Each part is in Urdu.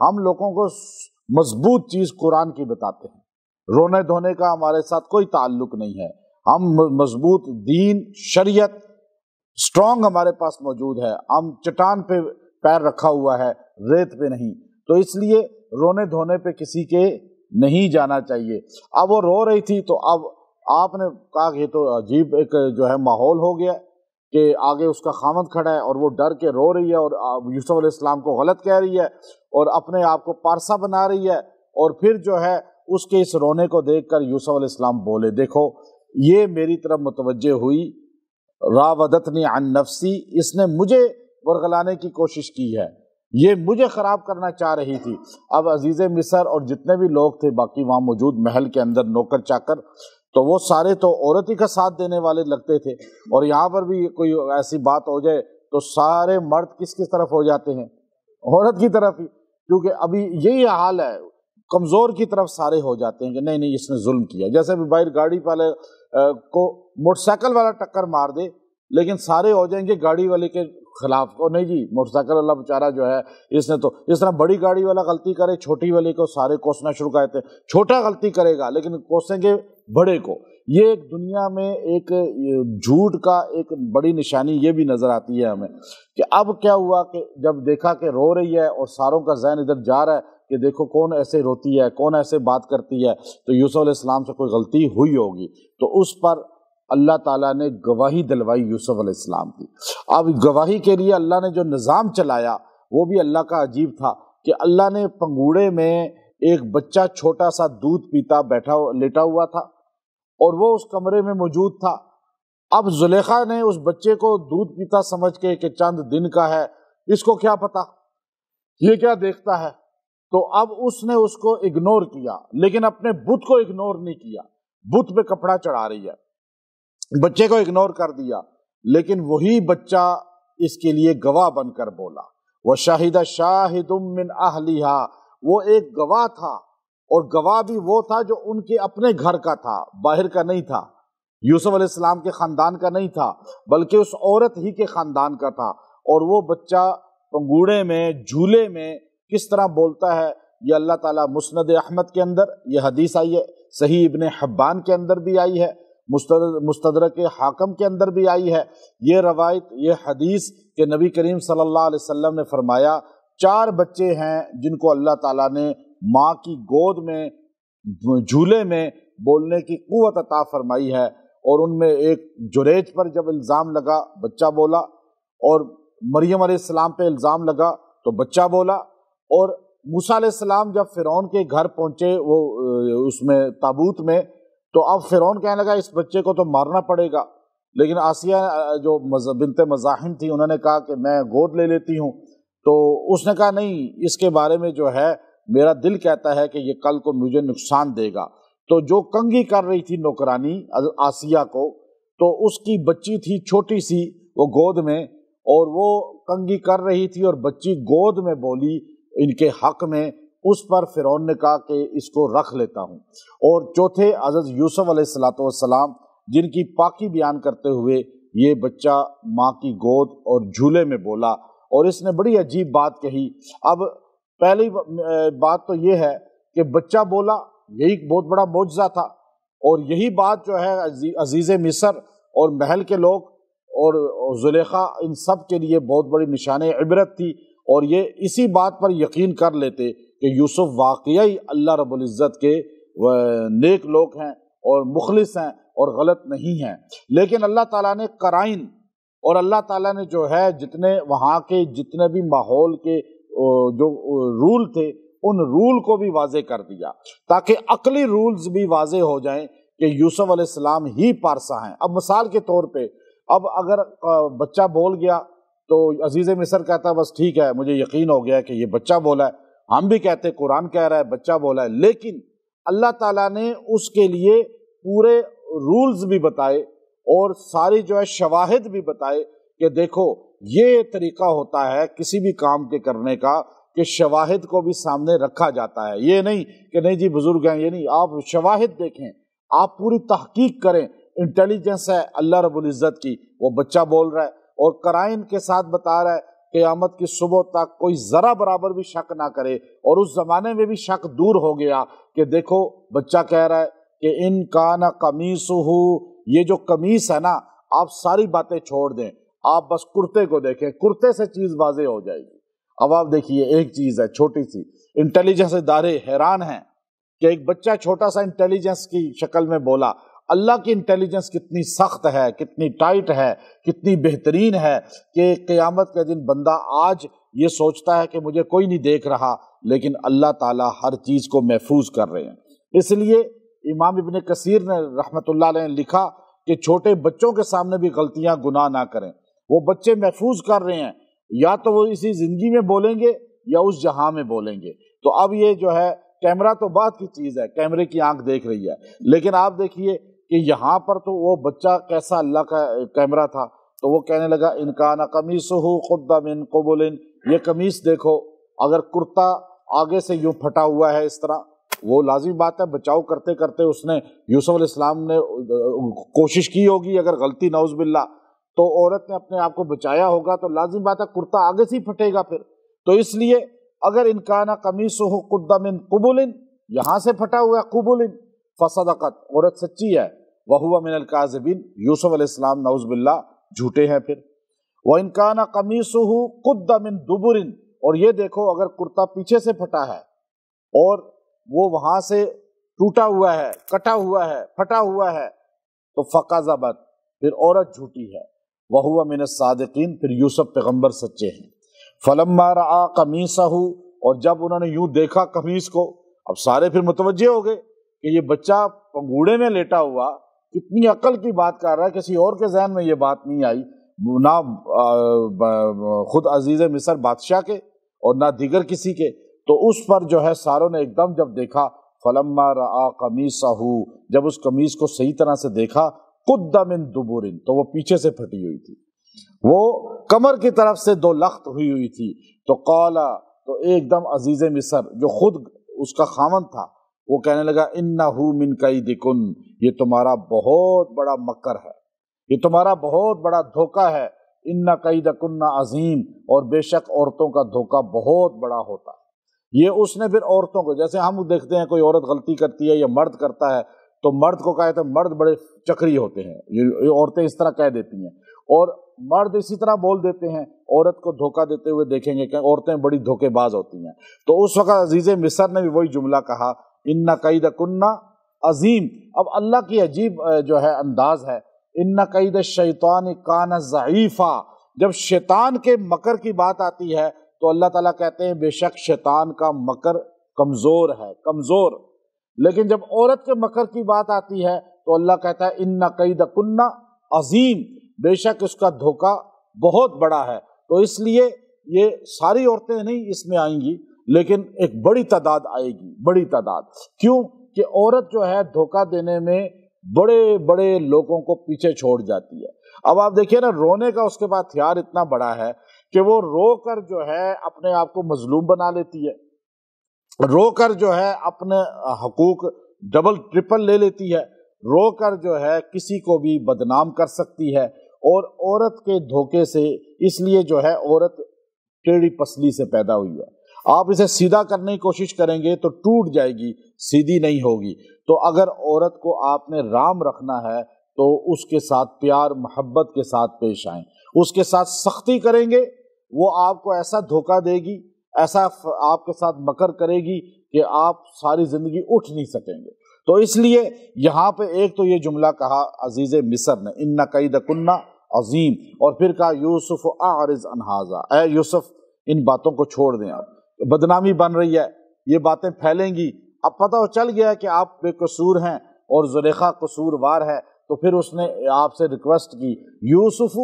ہم لوگوں کو مضبوط چیز قرآن کی بتاتے ہیں، رونے دھونے کا ہمارے ساتھ کوئی تعلق نہیں ہے، ہم مضبوط دین شریعت سٹرونگ ہمارے پاس موجود ہے، ہم چٹان پہ پیر رکھا ہوا ہے، ریت پہ نہیں، تو اس لیے رونے دھونے پہ کسی کے نہیں جانا چاہیے۔ اب وہ رو رہی تھی تو اب آپ نے کہا کہ یہ تو عجیب ایک جو ہے ماحول ہو گیا کہ آگے اس کا خامد کھڑا ہے اور وہ ڈر کے رو رہی ہے اور یوسف علیہ السلام کو غلط کہہ رہی ہے اور اپنے آپ کو پارسا بنا رہی ہے، اور پھر جو ہے اس کے اس رونے کو دیکھ کر یوسف علیہ السلام بولے، دیکھو یہ میری طرف متوجہ ہوئی، راودتنی عن نفسی، اس نے مجھے ورغلانے کی کوشش کی ہے، یہ مجھے خراب کرنا چاہ رہی تھی۔ اب عزیز مصر اور جتنے بھی لوگ تھے باقی وہاں موجود محل کے اندر نوکر چاکر، تو وہ سارے تو عورت ہی کا ساتھ دینے والے لگتے تھے، اور یہاں پر بھی کوئی ایسی بات ہو جائے تو سارے مرد کس کس طرف ہو جاتے ہیں؟ عورت کی طرف ہی، کیونکہ ابھی یہی حال ہے، کمزور کی طرف سارے ہو جاتے ہیں کہ نہیں نہیں اس نے ظلم کیا۔ جیسے بھی باہر گاڑی والے کو موٹر سائیکل والا ٹکر مار دے لیکن سارے ہو جائیں گے گاڑی والے کے خلاف، کو نہیں جی موٹر سائیکل والا بیچارہ جو ہے اس نے تو، اس طرح بڑی گاڑی والا غلطی کرے چھوٹی والی کو سارے کوسنا شروع کر دیتے ہیں، چھوٹا غلطی کرے گا لیکن کوسیں گے بڑے کو۔ یہ ایک دنیا میں ایک جھوٹ کا ایک بڑی نشانی یہ بھی نظر آتی ہے ہمیں کہ اب کیا ہوا کہ جب دیکھا کہ رو رہی ہے اور ساروں کا ذہن ادھر جا رہا ہے کہ دیکھو کون ایسے روتی ہے، کون ایسے بات کرتی ہے، تو یوسف علیہ السلام سے کوئی غلطی ہوئی ہوگی، تو اس پر اللہ تعالیٰ نے گواہی دلوائی یوسف علیہ السلام کی۔ اب گواہی کے لیے اللہ نے جو نظام چلایا وہ بھی اللہ کا عجیب تھا کہ اللہ نے پنگوڑے میں ایک بچہ چھوٹا سا دودھ پیتا لیٹا ہوا تھا اور وہ اس کمرے میں موجود تھا۔ اب زلیخا نے اس بچے کو دودھ پیتا سمجھ کے کہ چند دن کا ہے، اس کو کیا پتا یہ کیا دیکھتا ہے، تو اب اس نے اس کو اگنور کیا، لیکن اپنے بت کو اگنور نہیں کیا، بت پہ کپڑا چڑھا رہی ہے، بچے کو اگنور کر دیا، لیکن وہی بچہ اس کے لیے گواہ بن کر بولا، وَشَهِدَ شَاهِدٌ مِّنْ أَهْلِهَا، وہ ایک گواہ تھا، اور گواہ بھی وہ تھا جو ان کے اپنے گھر کا تھا، باہر کا نہیں تھا، یوسف علیہ السلام کے خاندان کا نہیں تھا، بلکہ اس عورت ہی کے خاندان کا تھا، اور وہ بچہ پنگوڑے میں جھولے میں کس طرح بولتا ہے یہ اللہ تعالیٰ مسند احمد کے اندر یہ حدیث آئی ہے، صحیح ابن حبان کے اندر بھی آئی ہے، مستدرک حاکم کے اندر بھی آئی ہے، یہ روایت یہ حدیث کہ نبی کریم صلی اللہ علیہ وسلم نے فرمایا 4 بچے ہیں جن کو اللہ تعالیٰ نے ماں کی گود میں جھولے میں بولنے کی قوت عطا فرمائی ہے، اور ان میں ایک جریج پر جب الزام لگا بچہ بولا، اور مریم علیہ السلام پہ الزام لگا تو بچہ بولا، اور موسیٰ علیہ السلام جب فرعون کے گھر پہنچے وہ اس میں تابوت میں، تو اب فرعون کہنے لگا اس بچے کو تو مارنا پڑے گا، لیکن آسیہ جو بنت مزاحم تھی انہوں نے کہا کہ میں گود لے لیتی ہوں، تو اس نے کہا نہیں اس کے بارے میں جو ہے میرا دل کہتا ہے کہ یہ کل کو مجھے نقصان دے گا، تو جو کنگھی کر رہی تھی نوکرانی آسیہ کو، تو اس کی بچی تھی چھوٹی سی وہ گود میں، اور وہ کنگھی کر رہی تھی اور بچی گود میں بولی ان کے حق میں، اس پر فرعون نے کہا کہ اس کو رکھ لیتا ہوں۔ اور چوتھے حضرت یوسف علیہ السلام جن کی پاکی بیان کرتے ہوئے یہ بچہ ماں کی گود اور جھولے میں بولا، اور اس نے بڑی عجیب بات کہی۔ اب پہلی بات تو یہ ہے کہ بچہ بولا، یہی بہت بڑا معجزہ تھا، اور یہی بات جو ہے عزیز مصر اور محل کے لوگ اور زلیخا ان سب کے لیے بہت بڑی نشان عبرت تھی، اور یہ اسی بات پر یقین کر لیتے کہ یوسف واقعی اللہ رب العزت کے نیک لوگ ہیں اور مخلص ہیں اور غلط نہیں ہیں۔ لیکن اللہ تعالیٰ نے قرائن اور اللہ تعالیٰ نے جو ہے جتنے وہاں کے جتنے بھی ماحول کے جو رول تھے ان رول کو بھی واضح کر دیا تاکہ عقلی رولز بھی واضح ہو جائیں کہ یوسف علیہ السلام ہی پارسا ہیں۔ اب مثال کے طور پہ اب اگر بچہ بول گیا تو عزیز مصر کہتا ہے بس ٹھیک ہے مجھے یقین ہو گیا کہ یہ بچہ بولا ہے، ہم بھی کہتے قرآن کہہ رہا ہے بچہ بولا ہے، لیکن اللہ تعالیٰ نے اس کے لیے پورے رولز بھی بتائے اور ساری جو ہے شواہد بھی بتائے کہ دیکھو یہ طریقہ ہوتا ہے کسی بھی کام کے کرنے کا کہ شواہد کو بھی سامنے رکھا جاتا ہے، یہ نہیں کہ نہیں جی بزرگ ہیں، یہ نہیں، آپ شواہد دیکھیں، آپ پوری تحقیق کریں، انٹیلیجنس ہے اللہ رب العزت کی، وہ بچہ بول رہا ہے اور قرائن کے ساتھ بتا رہا ہے قیامت کی صبح تک کوئی ذرا برابر بھی شک نہ کرے، اور اس زمانے میں بھی شک دور ہو گیا کہ دیکھو بچہ کہہ رہا ہے کہ ان کان قمیصہ، یہ جو قمیص ہے نا، آپ ساری باتیں چھوڑ دیں، آپ بس کرتے کو دیکھیں، کرتے سے چیز واضح ہو جائے گی۔ اب آپ دیکھیے ایک چیز ہے چھوٹی سی، انٹیلیجنس ادارے حیران ہیں کہ ایک بچہ چھوٹا سا انٹیلیجنس کی شکل میں بولا۔ اللہ کی انٹیلیجنس کتنی سخت ہے، کتنی ٹائٹ ہے، کتنی بہترین ہے کہ قیامت کے دن بندہ آج یہ سوچتا ہے کہ مجھے کوئی نہیں دیکھ رہا، لیکن اللہ تعالیٰ ہر چیز کو محفوظ کر رہے ہیں۔ اس لیے امام ابن کثیر نے رحمۃ اللہ علیہ نے لکھا کہ چھوٹے بچوں کے سامنے بھی غلطیاں گناہ نہ کریں، وہ بچے محفوظ کر رہے ہیں، یا تو وہ اسی زندگی میں بولیں گے یا اس جہاں میں بولیں گے۔ تو اب یہ جو ہے کیمرہ تو بعد کی چیز ہے، کیمرے کی آنکھ دیکھ رہی ہے، لیکن آپ دیکھیے کہ یہاں پر تو وہ بچہ کیسا اللہ کا کیمرہ تھا، تو وہ کہنے لگا ان کان قمیصہ قد من قبل، یہ قمیص دیکھو، اگر کرتا آگے سے یوں پھٹا ہوا ہے اس طرح، وہ لازمی بات ہے بچاؤ کرتے کرتے اس نے یوسف علیہ السلام نے کوشش کی ہوگی، اگر غلطی نعوذ باللہ تو عورت نے اپنے آپ کو بچایا ہوگا، تو لازمی بات ہے کرتا آگے سے ہی پھٹے گا پھر۔ تو اس لیے اگر ان کان قمیصہ قد من قبل، یہاں سے پھٹا ہوا ہے قبل، فصدقت، عورت سچی ہے، وہو من الکاذبین، یوسف علیہ السلام نعوذ باللہ جھوٹے ہیں پھر۔ وَإِن كَانَ قَمِيصُهُ قُدَّ مِن دُبُرٍ، اور یہ دیکھو اگر کرتا پیچھے سے پھٹا ہے اور وہ وہاں سے ٹوٹا ہوا ہے، کٹا ہوا ہے، پھٹا ہوا ہے، تو فَكَذَبَتْ، پھر عورت جھوٹی ہے، وَهُوَ مِنَ الصَّادِقِينَ، پھر یوسف پیغمبر سچے ہیں۔ فَلَمَّا رَأَىٰ قَمِيصَهُ، اور جب انہوں نے یوں دیکھا قمیص کو، اب سارے پھر متوجہ ہو گئے کہ یہ بچہ پنگوڑے میں لیٹا ہوا کتنی عقل کی بات کر رہا ہے، کسی اور کے ذہن میں یہ بات نہیں آئی، نہ خود عزیز مصر بادشاہ کے اور نہ دیگر کسی کے۔ تو اس پر جو ہے ساروں نے ایک دم جب دیکھا، فلما رآ قمیصہ، جب اس قمیص کو صحیح طرح سے دیکھا، قد من دبر، تو وہ پیچھے سے پھٹی ہوئی تھی، وہ کمر کی طرف سے دو لخت ہوئی تھی۔ تو قالا، تو ایک دم عزیز مصر جو خود اس کا خاوند تھا، وہ کہنے لگا انہ من کیدکن، یہ تمہارا بہت بڑا مکر ہے، یہ تمہارا بہت بڑا دھوکہ ہے، ان کیدکن عظیم، اور بے شک عورتوں کا دھوکہ بہت بڑا ہوتا ہے۔ یہ اس نے پھر عورتوں کو، جیسے ہم دیکھتے ہیں کوئی عورت غلطی کرتی ہے یا مرد کرتا ہے تو مرد کو کہتے ہیں مرد بڑے چکری ہوتے ہیں، یہ عورتیں اس طرح کہہ دیتی ہیں، اور مرد اسی طرح بول دیتے ہیں عورت کو دھوکہ دیتے ہوئے، دیکھیں گے کہ عورتیں بڑی دھوکے باز ہوتی ہیں۔ تو اس وقت عزیز مصر نے بھی وہی جملہ کہا، ان کیدکن عظیم۔ اب اللہ کی عجیب جو ہے انداز ہے، ان کید الشیطان کان ضعیفا، جب شیطان کے مکر کی بات آتی ہے تو اللہ تعالیٰ کہتے ہیں بے شک شیطان کا مکر کمزور ہے، کمزور۔ لیکن جب عورت کے مکر کی بات آتی ہے تو اللہ کہتا ہے ان کیدکن عظیم، بے شک اس کا دھوکہ بہت بڑا ہے۔ تو اس لیے یہ ساری عورتیں نہیں اس میں آئیں گی، لیکن ایک بڑی تعداد آئے گی، بڑی تعداد۔ کیوں کہ عورت جو ہے دھوکہ دینے میں بڑے بڑے لوگوں کو پیچھے چھوڑ جاتی ہے۔ اب آپ دیکھیے نا، رونے کا اس کے بعد ہتھیار اتنا بڑا ہے کہ وہ رو کر جو ہے اپنے آپ کو مظلوم بنا لیتی ہے، رو کر جو ہے اپنے حقوق ڈبل ٹرپل لے لیتی ہے، رو کر جو ہے کسی کو بھی بدنام کر سکتی ہے۔ اور عورت کے دھوکے سے، اس لیے جو ہے عورت ٹیڑھی پسلی سے پیدا ہوئی ہے، آپ اسے سیدھا کرنے کی کوشش کریں گے تو ٹوٹ جائے گی، سیدھی نہیں ہوگی۔ تو اگر عورت کو آپ نے رام رکھنا ہے تو اس کے ساتھ پیار محبت کے ساتھ پیش آئیں، اس کے ساتھ سختی کریں گے، وہ آپ کو ایسا دھوکہ دے گی، ایسا آپ کے ساتھ مکر کرے گی کہ آپ ساری زندگی اٹھ نہیں سکیں گے۔ تو اس لیے یہاں پہ ایک تو یہ جملہ کہا عزیز مصر نے، ان کیدکن عظیم، اور پھر کہا یوسف اعرض عن ھذا، اے یوسف ان باتوں کو چھوڑ دیں، آپ بدنامی بن رہی ہے، یہ باتیں پھیلیں گی۔ اب پتہ چل گیا کہ آپ بے قصور ہیں اور زلیخا قصوروار ہے، تو پھر اس نے آپ سے ریکویسٹ کی یوسف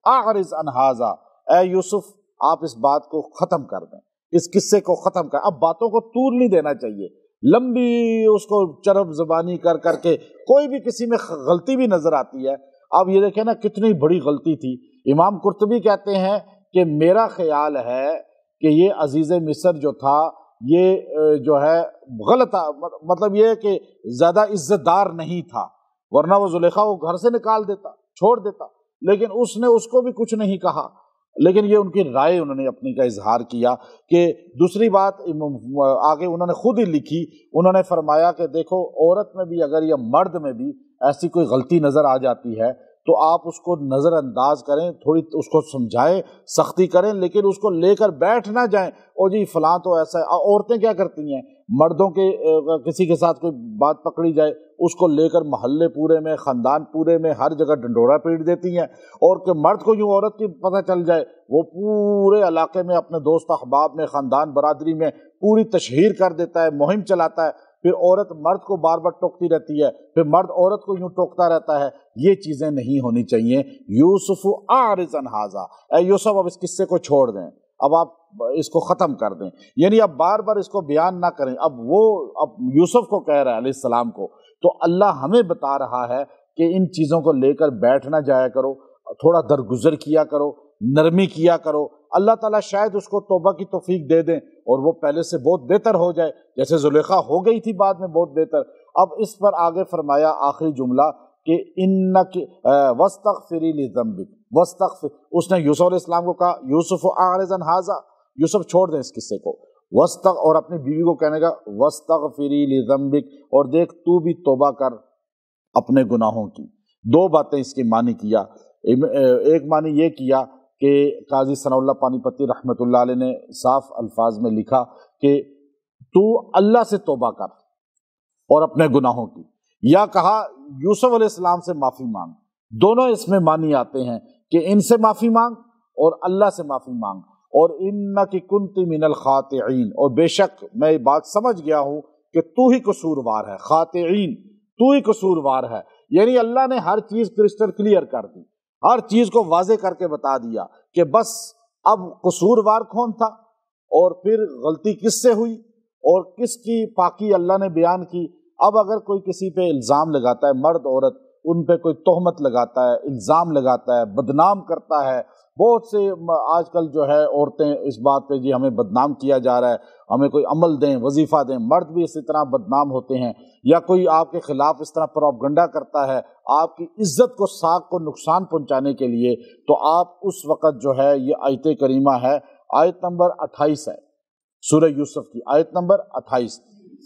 اعرض عن ھذا، اے یوسف آپ اس بات کو ختم کر دیں، اس قصے کو ختم کر۔ اب باتوں کو طول نہیں دینا چاہیے، لمبی اس کو چرب زبانی کر کر کے کوئی بھی کسی میں غلطی بھی نظر آتی ہے۔ اب یہ دیکھیں نا کتنی بڑی غلطی تھی۔ امام قرطبی کہتے ہیں کہ میرا خیال ہے کہ یہ عزیز مصر جو تھا یہ جو ہے غلط، مطلب یہ کہ زیادہ عزت دار نہیں تھا، ورنہ وہ زلیخا کو گھر سے نکال دیتا، چھوڑ دیتا، لیکن اس نے اس کو بھی کچھ نہیں کہا، لیکن یہ ان کی رائے انہوں نے اپنی کا اظہار کیا۔ کہ دوسری بات آگے انہوں نے خود ہی لکھی، انہوں نے فرمایا کہ دیکھو عورت میں بھی اگر یا مرد میں بھی ایسی کوئی غلطی نظر آ جاتی ہے تو آپ اس کو نظر انداز کریں، تھوڑی اس کو سمجھائیں، سختی کریں، لیکن اس کو لے کر بیٹھ نہ جائیں او جی فلاں تو ایسا ہے۔ عورتیں کیا کرتی ہیں، مردوں کے کسی کے ساتھ کوئی بات پکڑی جائے اس کو لے کر محلے پورے میں، خاندان پورے میں ہر جگہ ڈنڈورا پیٹ دیتی ہیں، اور کہ مرد کو یوں عورت کی پتہ چل جائے وہ پورے علاقے میں اپنے دوست احباب میں، خاندان برادری میں پوری تشہیر کر دیتا ہے، مہم چلاتا ہے، پھر عورت مرد کو بار بار ٹوکتی رہتی ہے، پھر مرد عورت کو یوں ٹوکتا رہتا ہے۔ یہ چیزیں نہیں ہونی چاہیے۔ یوسف اعرض عن ھذا، اے یوسف اب اس قصے کو چھوڑ دیں، اب آپ اس کو ختم کر دیں، یعنی اب بار بار اس کو بیان نہ کریں۔ اب یوسف کو کہہ رہا ہے علیہ السلام کو، تو اللہ ہمیں بتا رہا ہے کہ ان چیزوں کو لے کر بیٹھ نہ جایا کرو، تھوڑا درگزر کیا کرو، نرمی کیا کرو، اللہ تعالیٰ شاید اس کو توبہ کی توفیق دے دیں اور وہ پہلے سے بہت بہتر ہو جائے، جیسے زلیخا ہو گئی تھی بعد میں بہت بہتر۔ اب اس پر آگے فرمایا آخری جملہ کہ انک واستغفری لذنبک، واستغفر، اس نے یوسف علیہ السلام کو کہا یوسف اعرض عن ھذا، یوسف چھوڑ دیں اس قصے کو، اور اپنی بیوی کو کہنے کا واستغفری لذنبک، اور دیکھ تو بھی توبہ کر اپنے گناہوں کی۔ دو باتیں اس کی معنی کیا، ایک معنی یہ کیا کہ قاضی ثناء اللہ پانی پتی رحمۃ اللہ علیہ نے صاف الفاظ میں لکھا کہ تو اللہ سے توبہ کر اور اپنے گناہوں کی، یا کہا یوسف علیہ السلام سے معافی مانگ۔ دونوں اس میں معنی آتے ہیں کہ ان سے معافی مانگ اور اللہ سے معافی مانگ، اور انک کنت من الخاطئین، اور بے شک میں یہ بات سمجھ گیا ہوں کہ تو ہی قصوروار ہے، خاطئین تو ہی قصوروار ہے، یعنی اللہ نے ہر چیز کرسٹل کلیئر کر دی، ہر چیز کو واضح کر کے بتا دیا کہ بس اب قصوروار کون تھا اور پھر غلطی کس سے ہوئی اور کس کی پاکی اللہ نے بیان کی۔ اب اگر کوئی کسی پہ الزام لگاتا ہے، مرد عورت ان پہ کوئی تہمت لگاتا ہے، الزام لگاتا ہے، بدنام کرتا ہے، بہت سے آج کل جو ہے عورتیں اس بات پہ جی ہمیں بدنام کیا جا رہا ہے، ہمیں کوئی عمل دیں، وظیفہ دیں، مرد بھی اسی طرح بدنام ہوتے ہیں، یا کوئی آپ کے خلاف اس طرح پروپیگنڈا کرتا ہے آپ کی عزت کو، ساکھ کو نقصان پہنچانے کے لیے، تو آپ اس وقت جو ہے یہ آیت کریمہ ہے، آیت نمبر 28 ہے سورہ یوسف کی، آیت نمبر 28،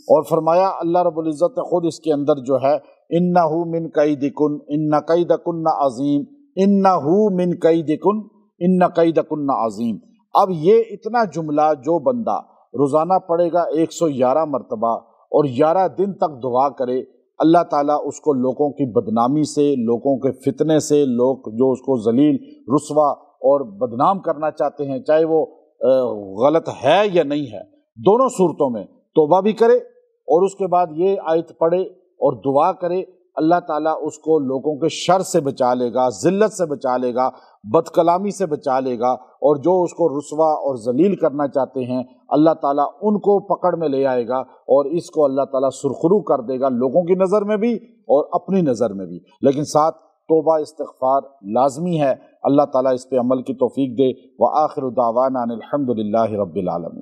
اور فرمایا اللہ رب العزت نے خود اس کے اندر جو ہے انہ من کیدکن ان کیدکن عظیم، انہ من کیدکن ان کیدکن عظیم۔ اب یہ اتنا جملہ جو بندہ روزانہ پڑھے گا 111 مرتبہ اور 11 دن تک دعا کرے، اللہ تعالیٰ اس کو لوگوں کی بدنامی سے، لوگوں کے فتنے سے، لوگ جو اس کو ذلیل، رسوا اور بدنام کرنا چاہتے ہیں، چاہے وہ غلط ہے یا نہیں ہے، دونوں صورتوں میں توبہ بھی کرے اور اس کے بعد یہ آیت پڑھے اور دعا کرے، اللہ تعالیٰ اس کو لوگوں کے شر سے بچا لے گا، ذلت سے بچا لے گا، بد کلامی سے بچا لے گا، اور جو اس کو رسوا اور ذلیل کرنا چاہتے ہیں اللہ تعالیٰ ان کو پکڑ میں لے آئے گا، اور اس کو اللہ تعالیٰ سرخرو کر دے گا لوگوں کی نظر میں بھی اور اپنی نظر میں بھی۔ لیکن ساتھ توبہ استغفار لازمی ہے، اللہ تعالیٰ اس پہ عمل کی توفیق دے۔ وآخر دعوانا ان الحمد للہ رب العالمین۔